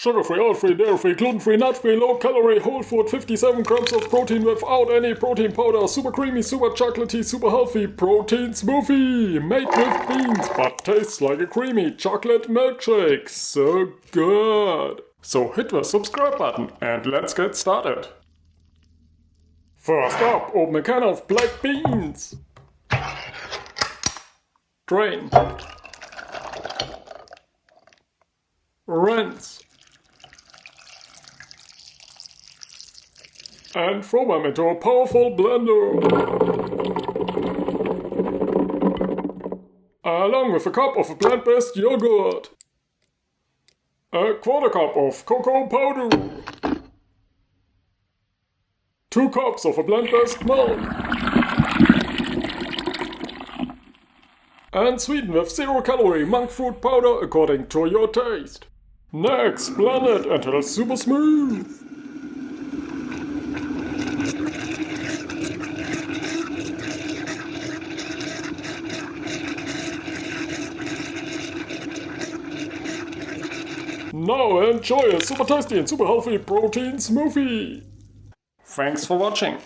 Sugar-free, oil-free, dairy-free, gluten-free, nut-free, low-calorie, whole food, 57 grams of protein without any protein powder, super creamy, super chocolatey, super healthy protein smoothie, made with beans, but tastes like a creamy chocolate milkshake. So good. So hit the subscribe button and let's get started. First up, open a can of black beans. Drain. Rinse. And throw them into a powerful blender. Along with a cup of plant-based yogurt. A quarter cup of cocoa powder. 2 cups of a plant-based milk. And sweeten with 0-calorie monk fruit powder according to your taste. Next, blend it until it's super smooth. Now enjoy a super tasty and super healthy protein smoothie! Thanks for watching!